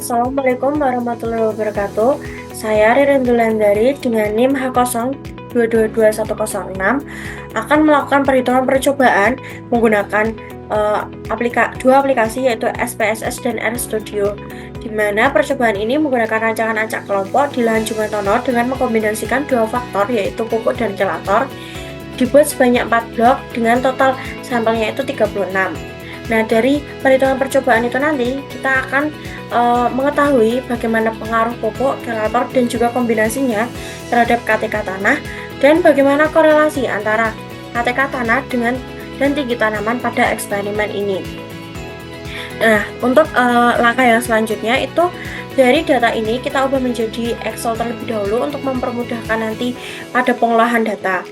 Assalamualaikum warahmatullahi wabarakatuh. Saya Ririn Dulandari dengan NIM H02222106 akan melakukan perhitungan percobaan menggunakan dua aplikasi yaitu SPSS dan RStudio, di mana percobaan ini menggunakan rancangan acak kelompok di lahan Jumatono dengan mengkombinasikan dua faktor yaitu pupuk dan kelator, dibuat sebanyak 4 blok dengan total sampelnya itu 36. Nah, dari perhitungan percobaan itu nanti kita akan mengetahui bagaimana pengaruh pupuk, kelator, dan juga kombinasinya terhadap KTK tanah dan bagaimana korelasi antara KTK tanah dan tinggi tanaman pada eksperimen ini. Nah, untuk langkah yang selanjutnya itu dari data ini kita ubah menjadi Excel terlebih dahulu untuk mempermudahkan nanti pada pengolahan data.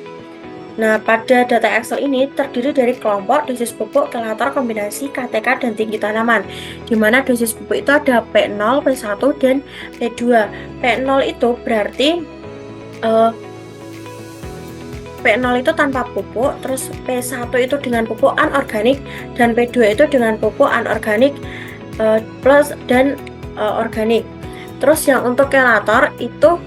Nah, pada data Excel ini terdiri dari kelompok, dosis pupuk, kelator, kombinasi, KTK, dan tinggi tanaman, di mana dosis pupuk itu ada P0, P1, dan P2. P0 itu berarti P0 itu tanpa pupuk, terus P1 itu dengan pupuk anorganik, dan P2 itu dengan pupuk anorganik plus dan organik. Terus yang untuk kelator itu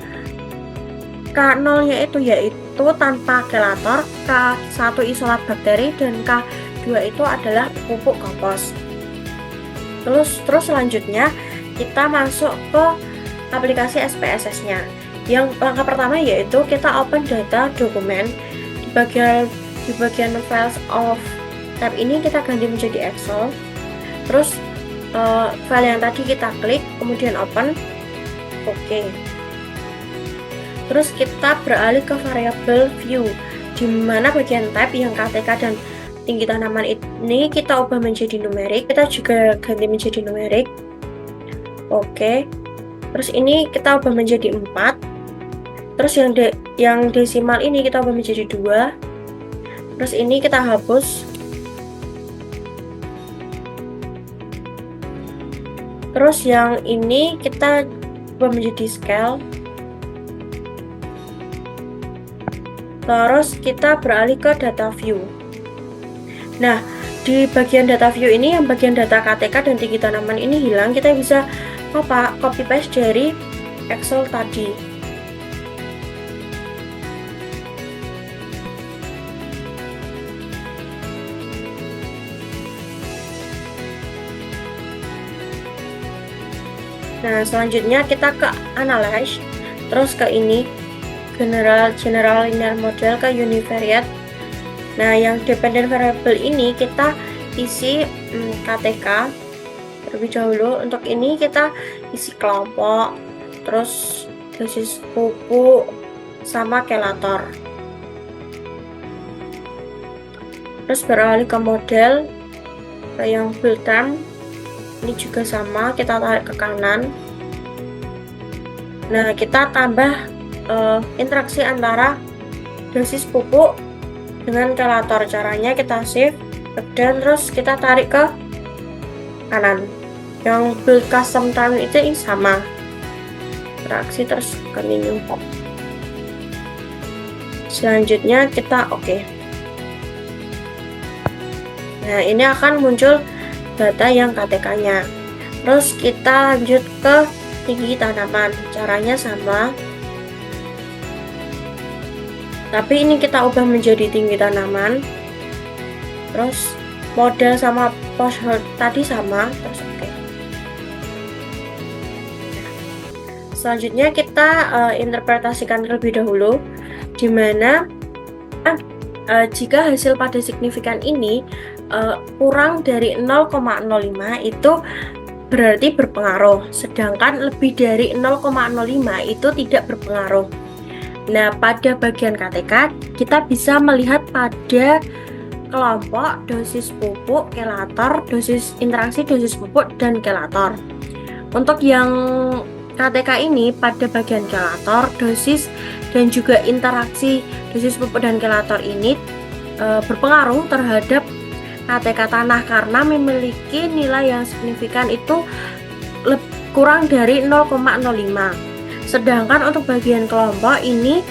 K0-nya itu yaitu tanpa kelator, K1 isolat bakteri, dan K2 itu adalah pupuk kompos. Terus selanjutnya kita masuk ke aplikasi SPSS-nya. Yang langkah pertama yaitu kita open data dokumen. Di bagian files of tab ini kita ganti menjadi Excel. Terus file yang tadi kita klik, kemudian open. Oke. Terus kita beralih ke variabel view, di mana bagian tab yang KTK dan tinggi tanaman ini kita ubah menjadi numerik. Kita juga ganti menjadi numerik. Oke. Terus ini kita ubah menjadi 4. Terus yang desimal ini kita ubah menjadi 2. Terus ini kita hapus. Terus yang ini kita ubah menjadi scale. Terus kita beralih ke data view. Nah, di bagian data view ini yang bagian data KTK dan tinggi tanaman ini hilang, kita bisa copy paste dari Excel tadi. Nah, selanjutnya kita ke analyze, terus ke ini general linear model ke univariate. Nah, yang dependent variable ini kita isi KTK terlebih dahulu. Untuk ini kita isi kelompok, terus dosis pupuk sama kelator. Terus beralih ke model yang build term, ini juga sama, kita tarik ke kanan. Nah, kita tambah interaksi antara dosis pupuk dengan kelator. Caranya kita save dan terus kita tarik ke kanan. Yang build custom term itu sama, interaksi terus continue. Selanjutnya kita oke. Nah, ini akan muncul data yang KTK-nya. Terus kita lanjut ke tinggi tanaman. Caranya sama, tapi ini kita ubah menjadi tinggi tanaman. Terus model sama post herd tadi sama. Terus oke. Selanjutnya kita interpretasikan terlebih dahulu, di mana jika hasil pada signifikan ini kurang dari 0,05 itu berarti berpengaruh, sedangkan lebih dari 0,05 itu tidak berpengaruh. Nah, pada bagian KTK kita bisa melihat pada kelompok, dosis pupuk, kelator, dosis interaksi, dosis pupuk, dan kelator. Untuk yang KTK ini pada bagian kelator, dosis, dan juga interaksi dosis pupuk dan kelator ini berpengaruh terhadap KTK tanah karena memiliki nilai yang signifikan itu kurang dari 0,05. Sedangkan untuk bagian kelompok ini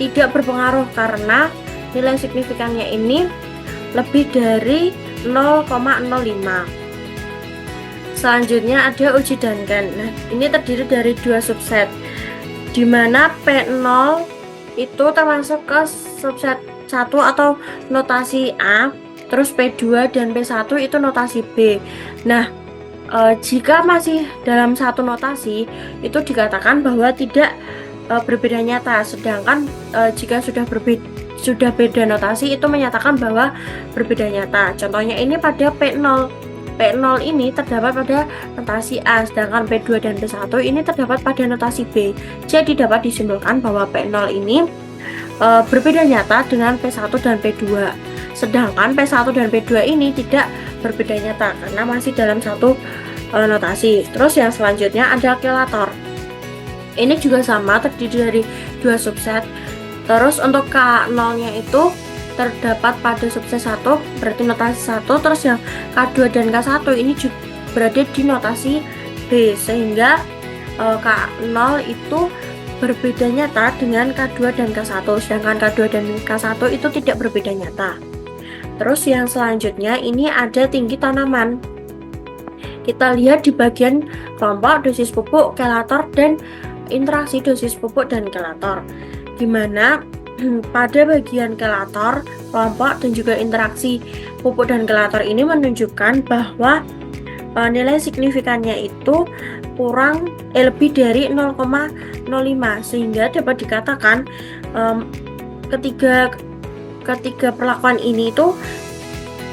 tidak berpengaruh karena nilai signifikannya ini lebih dari 0,05. selanjutnya ada uji Duncan. Nah, ini terdiri dari dua subset, di mana P0 itu termasuk ke subset 1 atau notasi A, terus P2 dan P1 itu notasi B. Nah, jika masih dalam satu notasi, itu dikatakan bahwa tidak berbeda nyata, sedangkan jika sudah beda notasi itu menyatakan bahwa berbeda nyata. Contohnya ini pada P0. P0 ini terdapat pada notasi A, sedangkan P2 dan P1 ini terdapat pada notasi B. Jadi dapat disimpulkan bahwa P0 ini berbeda nyata dengan P1 dan P2. Sedangkan P1 dan P2 ini tidak berbeda nyata karena masih dalam satu notasi. Terus yang selanjutnya ada kelator. Ini juga sama, terdiri dari dua subset. Terus untuk K0-nya itu terdapat pada subset 1, berarti notasi 1. Terus yang K2 dan K1 ini juga berada di notasi B, sehingga K0 itu berbeda nyata dengan K2 dan K1, sedangkan K2 dan K1 itu tidak berbeda nyata. Terus yang selanjutnya ini ada tinggi tanaman. Kita lihat di bagian kelompok dosis pupuk, kelator, dan interaksi dosis pupuk dan kelator, di mana pada bagian kelator, kelompok, dan juga interaksi pupuk dan kelator ini menunjukkan bahwa nilai signifikannya itu lebih dari 0,05, sehingga dapat dikatakan ketiga perlakuan ini itu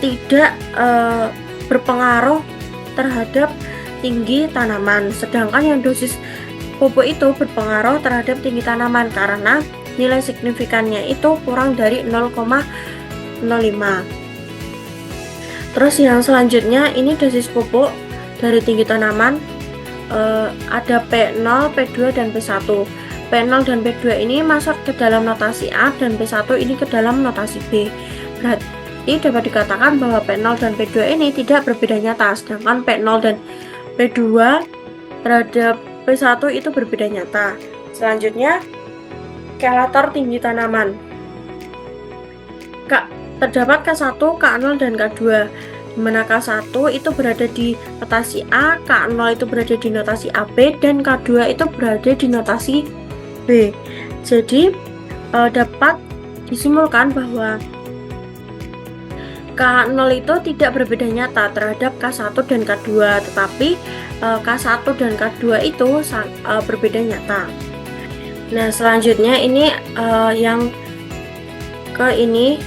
tidak berpengaruh terhadap tinggi tanaman, sedangkan yang dosis pupuk itu berpengaruh terhadap tinggi tanaman karena nilai signifikannya itu kurang dari 0,05. Terus yang selanjutnya ini dosis pupuk dari tinggi tanaman, ada P0, P2, dan P1. P0 dan P2 ini masuk ke dalam notasi A dan P1 ini ke dalam notasi B. Berarti dapat dikatakan bahwa P0 dan P2 ini tidak berbeda nyata, sedangkan P0 dan P2 terhadap P1 itu berbeda nyata. Selanjutnya kelator tinggi tanaman. Terdapat K1, K0, dan K2, di mana K1 itu berada di notasi A, K0 itu berada di notasi AB, dan K2 itu berada di notasi B. Jadi dapat disimpulkan bahwa K0 itu tidak berbeda nyata terhadap K1 dan K2, tetapi K1 dan K2 itu berbeda nyata. Nah, selanjutnya ini yang ke ini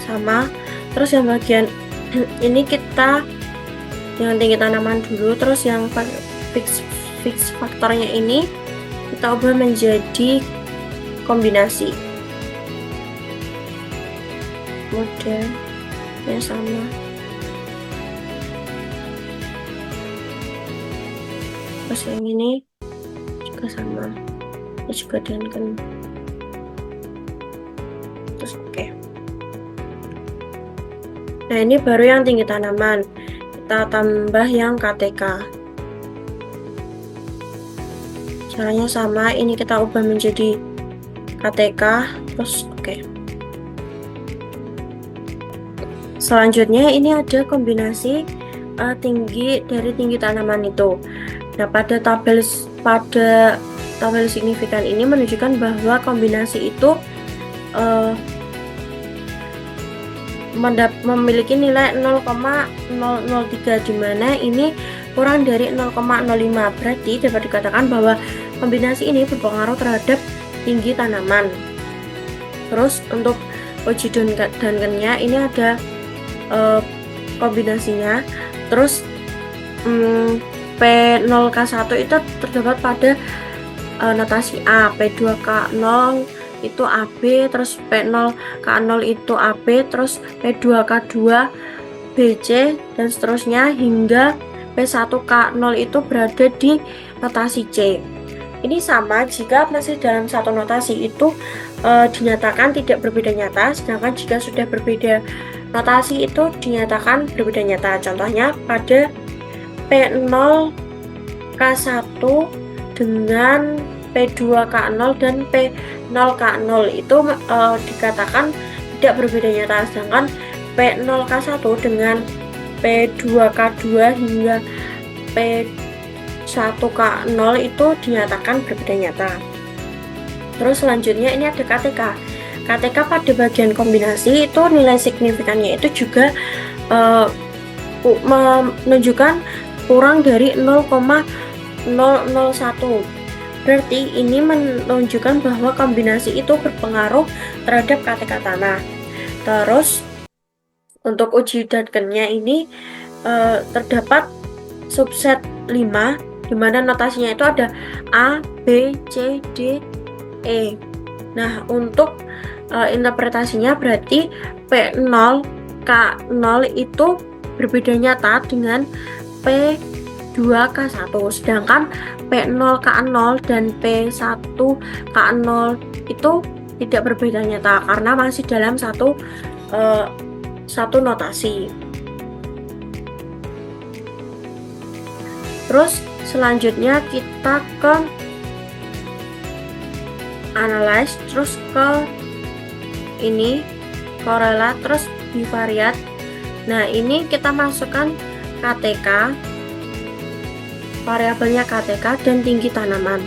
sama. Terus yang bagian ini kita yang tinggi tanaman dulu. Terus yang fix faktornya ini kita ubah menjadi kombinasi. Modelnya sama. Terus yang ini juga sama. Ini juga Duncan. Terus oke. Nah, ini baru yang tinggi tanaman. Kita tambah yang KTK. Caranya sama, ini kita ubah menjadi KTK. Terus oke. Selanjutnya ini ada kombinasi tinggi dari tinggi tanaman itu. Nah, pada tabel signifikan ini menunjukkan bahwa kombinasi itu memiliki nilai 0,003, di mana ini kurang dari 0,05. Berarti dapat dikatakan bahwa kombinasi ini berpengaruh terhadap tinggi tanaman. Terus untuk uji Duncan-nya ini ada kombinasinya. Terus P0K1 itu terdapat pada notasi A, P2K0 itu AB, terus P0K0 itu AB, terus P2K2 BC, dan seterusnya hingga P1K0 itu berada di notasi C. Ini sama jika masih dalam satu notasi itu dinyatakan tidak berbeda nyata, sedangkan jika sudah berbeda notasi itu dinyatakan berbeda nyata. Contohnya pada P0K1 dengan P2K0 dan P0K0 itu dikatakan tidak berbeda nyata, sedangkan P0K1 dengan P2K2 hingga P1K0 itu dinyatakan berbeda nyata. Terus selanjutnya ini ada KTK. KTK pada bagian kombinasi itu nilai signifikannya itu juga menunjukkan kurang dari 0,001. Berarti ini menunjukkan bahwa kombinasi itu berpengaruh terhadap KTK tanah. Terus untuk uji Duncan-nya ini terdapat subset 5 di mana notasinya itu ada A, B, C, D, E. Nah, untuk interpretasinya berarti P0, K0 itu berbeda nyata dengan P2K1, sedangkan P0K0 dan P1K0 itu tidak berbeda nyata karena masih dalam satu notasi. Terus selanjutnya kita ke analyze, terus ke ini korelat, terus bivariat. Nah, ini kita masukkan KTK, variabelnya KTK dan tinggi tanaman.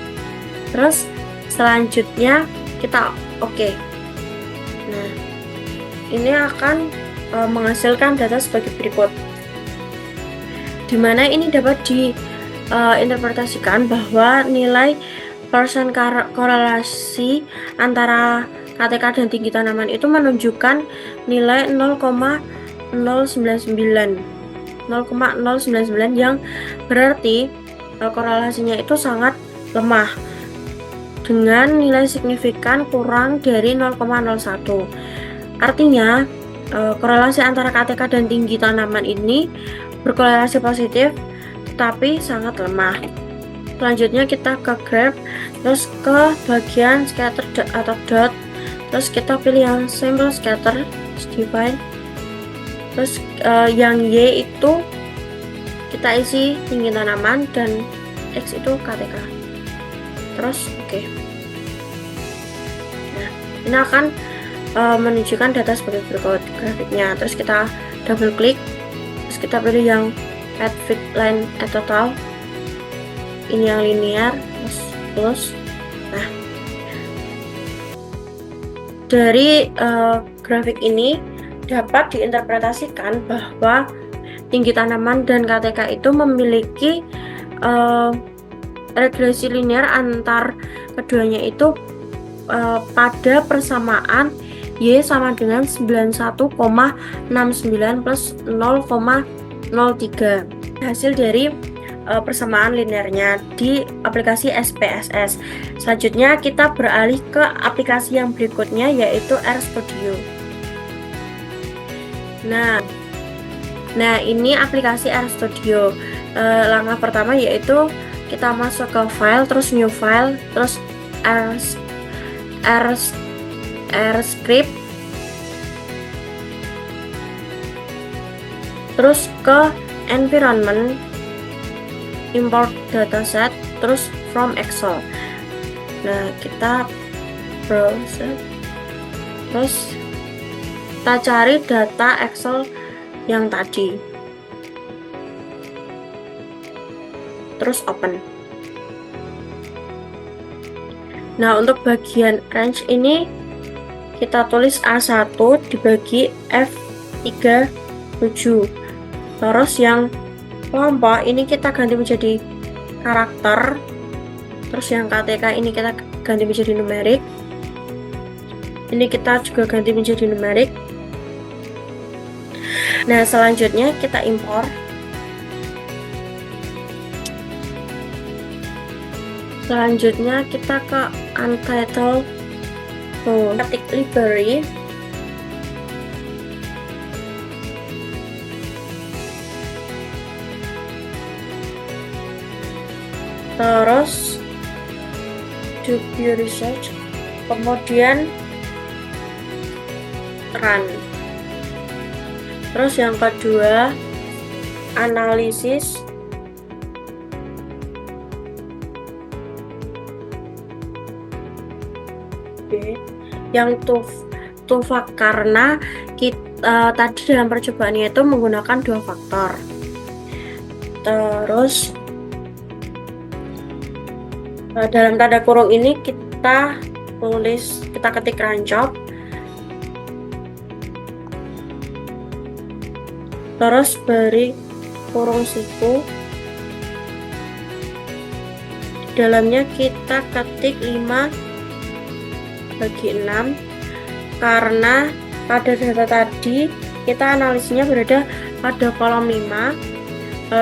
Terus selanjutnya kita oke. Nah, ini akan menghasilkan data sebagai berikut, dimana ini dapat diinterpretasikan bahwa nilai persen korelasi antara KTK dan tinggi tanaman itu menunjukkan nilai 0,099 yang berarti korelasinya itu sangat lemah dengan nilai signifikan kurang dari 0,01. Artinya korelasi antara KTK dan tinggi tanaman ini berkorelasi positif tapi sangat lemah. Selanjutnya kita ke graph, terus ke bagian scatter atau dot, terus kita pilih yang sample scatter, divide, terus yang Y itu kita isi tinggi tanaman dan X itu KTK. Terus oke. Nah, ini akan menunjukkan data sebagai berikut grafiknya. Terus kita double klik, terus kita pilih yang add fit line at total, ini yang linear, plus. Nah, dari grafik ini dapat diinterpretasikan bahwa tinggi tanaman dan KTK itu memiliki regresi linear antar keduanya itu pada persamaan Y sama dengan 91,69 plus 0,03. Hasil dari persamaan linearnya di aplikasi SPSS. Selanjutnya kita beralih ke aplikasi yang berikutnya, yaitu RStudio. Nah ini aplikasi RStudio. Langkah pertama yaitu kita masuk ke file, terus new file, terus RScript, terus ke environment, import dataset, terus from Excel. Nah, kita browse, terus kita cari data Excel yang tadi, terus open. Nah, untuk bagian range ini kita tulis A1 dibagi F37. Terus yang kelompok ini kita ganti menjadi karakter. Terus yang KTK ini kita ganti menjadi numerik. Ini kita juga ganti menjadi numerik. Nah, selanjutnya kita impor. Selanjutnya kita ke untitled, ketik library, terus do research, kemudian run. Terus yang kedua analisis, yang tufak karena kita tadi dalam percobaannya itu menggunakan 2 faktor. Terus dalam tanda kurung ini kita ketik rancop, terus beri kurung siku, di dalamnya kita ketik 5/6 karena pada data tadi kita analisisnya berada pada kolom 5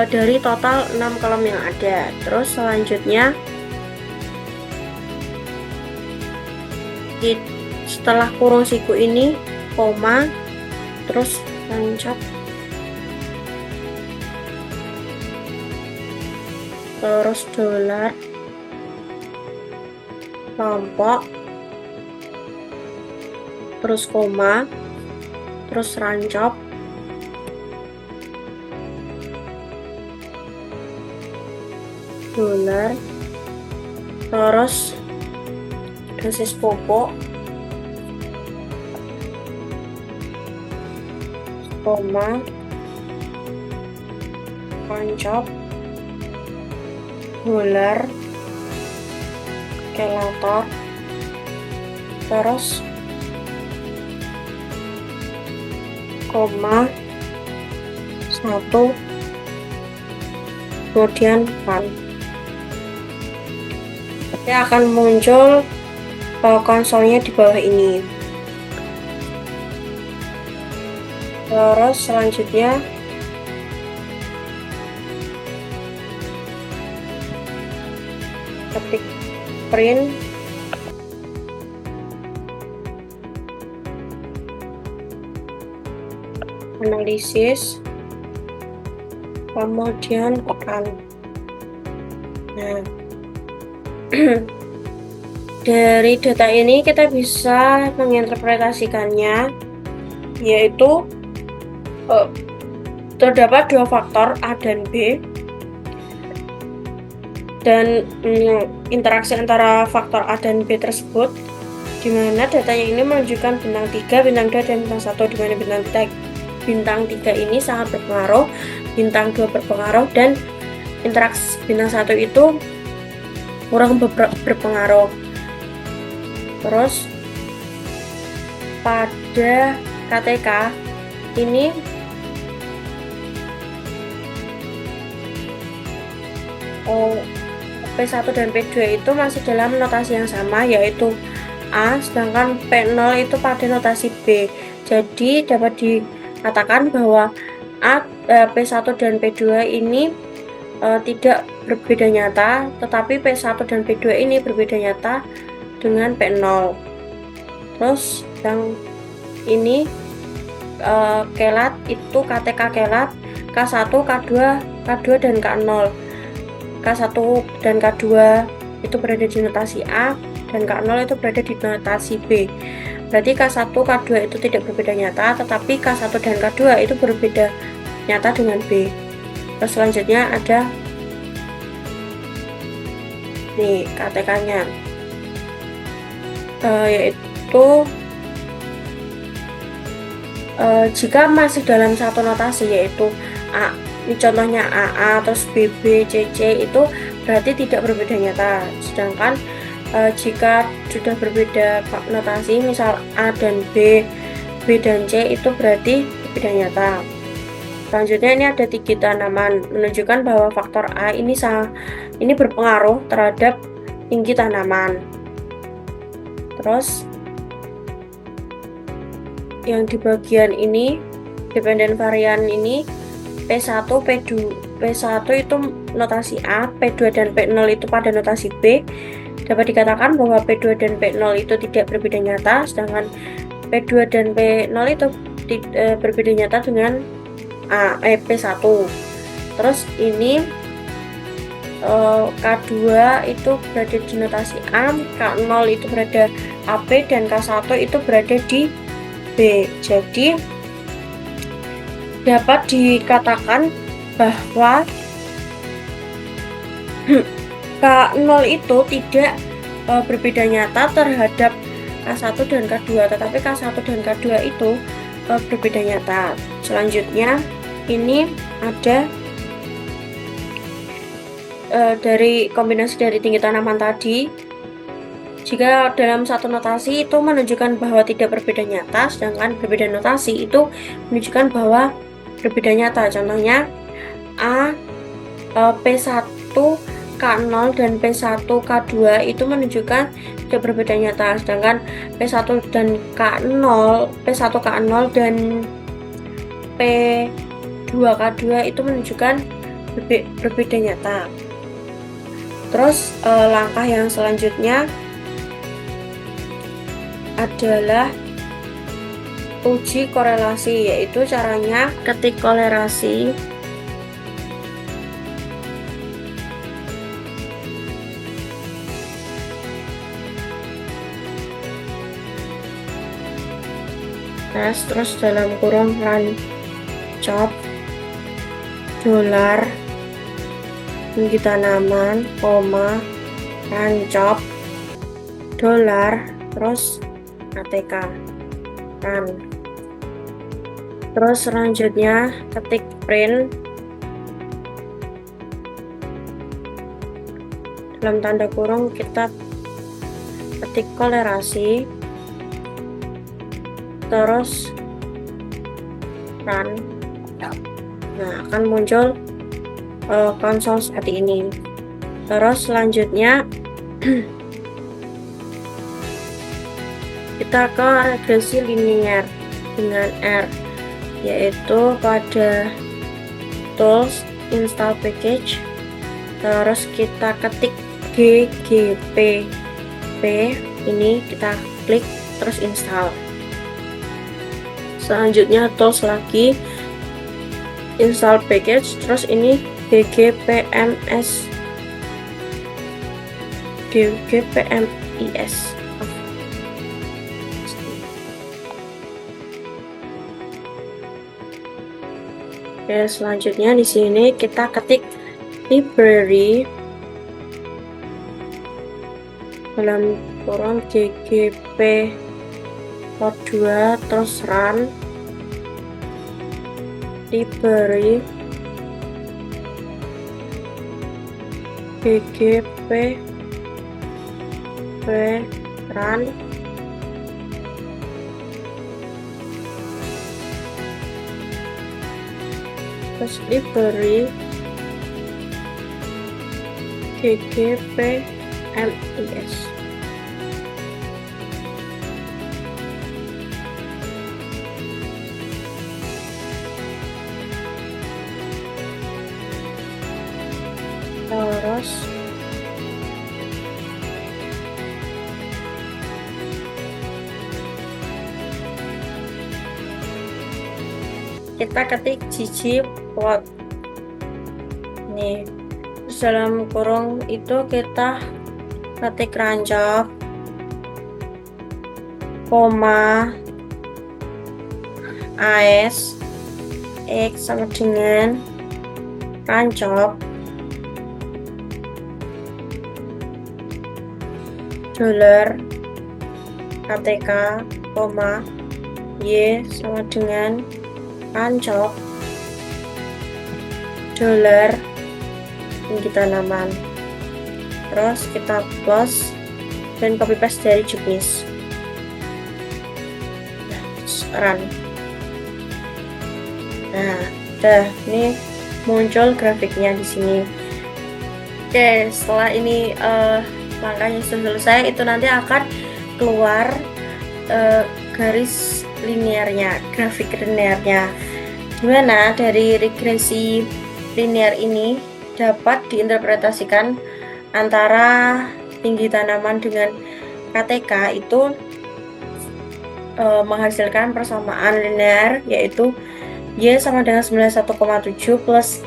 dari total 6 kolom yang ada. Terus selanjutnya setelah kurung siku ini koma, terus rancop, terus dolar, kelompok, terus koma, terus rancop, dolar, terus dosis pupuk, koma, rancop, dolar, kalkulator, terus koma, 1, kemudian pan. Ya, akan muncul konsolnya di bawah ini. Terus selanjutnya ketik print, analisis, kemudian run. Nah, dari data ini kita bisa menginterpretasikannya, yaitu terdapat dua faktor A dan B, dan interaksi antara faktor A dan B tersebut, di mana datanya ini menunjukkan bintang 3, bintang 2, dan bintang 1, di mana bintang 3 ini sangat berpengaruh, bintang 2 berpengaruh, dan interaksi bintang 1 itu kurang berpengaruh. Terus pada KTK ini P1 dan P2 itu masih dalam notasi yang sama, yaitu A, sedangkan P0 itu pada notasi B. Jadi dapat dikatakan bahwa P1 dan P2 ini tidak berbeda nyata, tetapi P1 dan P2 ini berbeda nyata dengan P0. Terus yang ini kelat itu KTK kelat K1, K2, dan K0. K1 dan K2 itu berada di notasi A, dan K0 itu berada di notasi B. Berarti K1, K2 itu tidak berbeda nyata, tetapi K1 dan K2 itu berbeda nyata dengan B. Terus selanjutnya ada nih KTK-nya, yaitu jika masih dalam satu notasi, yaitu A, ini contohnya AA, terus BB, CC, itu berarti tidak berbeda nyata. Sedangkan jika sudah berbeda notasi, misal A dan B, B dan C, itu berarti berbeda nyata. Selanjutnya ini ada tinggi tanaman, menunjukkan bahwa faktor A ini berpengaruh terhadap tinggi tanaman. Terus yang di bagian ini, dependen varian ini, P1, P1 itu notasi A, P2 dan P0 itu pada notasi B. Dapat dikatakan bahwa P2 dan P0 itu tidak berbeda nyata, sedangkan P2 dan P0 itu berbeda nyata dengan P1. Terus ini K2 itu berada di notasi A, K0 itu berada AP, dan K1 itu berada di B. Jadi dapat dikatakan bahwa K0 itu tidak berbeda nyata terhadap K1 dan K2, tetapi K1 dan K2 itu berbeda nyata. Selanjutnya ini ada dari kombinasi dari tinggi tanaman tadi. Jika dalam satu notasi itu menunjukkan bahwa tidak berbeda nyata, sedangkan berbeda notasi itu menunjukkan bahwa berbeda nyata. Contohnya A, P1, K0 dan P1, K2 itu menunjukkan tidak berbeda nyata, sedangkan P1 dan K0, P1, K0 dan P2, K2 itu menunjukkan berbeda nyata. Terus langkah yang selanjutnya adalah uji korelasi, yaitu caranya ketik korelasi terus dalam kurung rancop dolar tinggi tanaman, koma rancop dolar terus ATK kan. Terus selanjutnya ketik print dalam tanda kurung, kita ketik korelasi terus run. Nah, akan muncul konsol seperti ini. Terus selanjutnya kita ke regresi linear dengan R, yaitu pada tools install package, terus kita ketik ggpp ini, kita klik terus install. Selanjutnya tools lagi install package, terus ini ggpmis Oke, selanjutnya di sini kita ketik library dalam kurung ggp port 2 terus run library ggp run terus library ggpmis. Terus kita ketik ggplot nih, terus dalam kurung itu kita ketik rancop koma as x sama dengan rancop dolar ATK, koma y sama dengan rancop dolar tinggi tanaman. Terus kita plus dan copy paste dari juknis. Run. Nah, udah, ini muncul grafiknya di sini. Oke, setelah ini langkahnya sudah selesai, itu nanti akan keluar garis linearnya, grafik linearnya, dimana dari regresi linear ini dapat diinterpretasikan antara tinggi tanaman dengan KTK itu menghasilkan persamaan linear, yaitu Y sama dengan 91,7 plus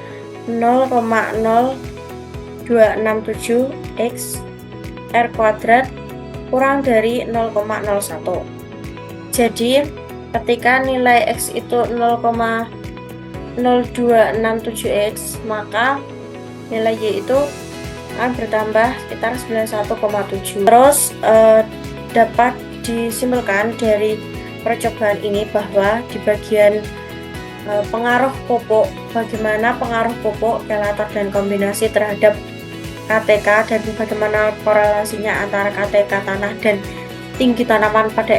0,0267 X R kuadrat kurang dari 0,01. Jadi ketika nilai X itu 0,0267 X, maka nilai Y itu akan bertambah sekitar 91,7. Terus dapat disimpulkan dari percobaan ini bahwa di bagian pengaruh pupuk, bagaimana pengaruh pupuk, kelator dan kombinasi terhadap KTK dan bagaimana korelasinya antara KTK tanah dan tinggi tanaman pada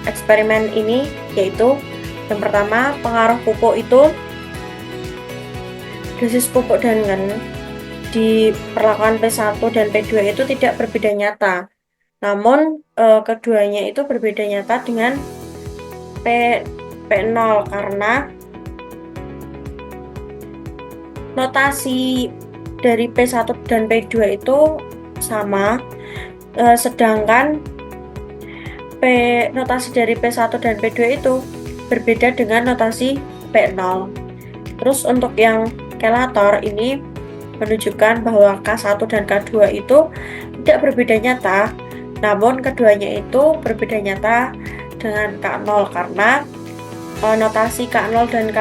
eksperimen ini, yaitu yang pertama, pengaruh pupuk itu dosis pupuk dengan diperlakukan P1 dan P2 itu tidak berbeda nyata. Namun keduanya itu berbeda nyata dengan P0 karena notasi dari P1 dan P2 itu sama, sedangkan notasi dari P1 dan P2 itu berbeda dengan notasi P0. Terus untuk yang kelator ini menunjukkan bahwa K1 dan K2 itu tidak berbeda nyata, namun keduanya itu berbeda nyata dengan K0 karena notasi K0 dan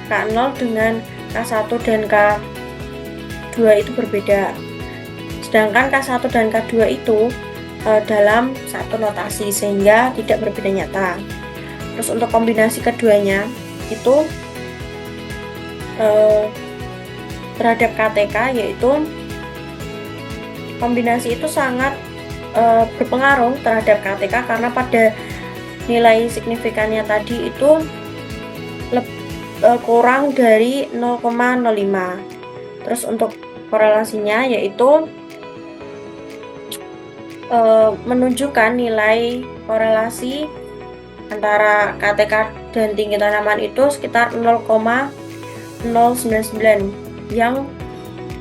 K0 dengan K1 dan K2 itu berbeda. Sedangkan K1 dan K2 itu dalam satu notasi sehingga tidak berbeda nyata. Terus untuk kombinasi keduanya itu terhadap KTK, yaitu kombinasi itu sangat berpengaruh terhadap KTK karena pada nilai signifikannya tadi itu kurang dari 0,05. Terus untuk korelasinya yaitu menunjukkan nilai korelasi antara KTK dan tinggi tanaman itu sekitar 0,099, yang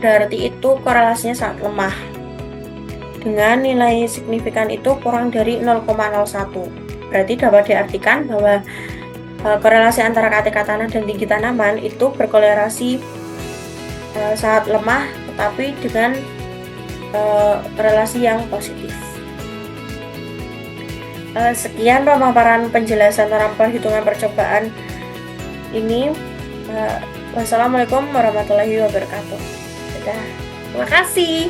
berarti itu korelasinya sangat lemah. Dengan nilai signifikan itu kurang dari 0,01. Berarti dapat diartikan bahwa korelasi antara KTK tanah dan tinggi tanaman itu berkorelasi sangat lemah, tetapi dengan relasi yang positif. Sekian pemaparan penjelasan tentang perhitungan percobaan ini. Wassalamualaikum warahmatullahi wabarakatuh. Terima kasih.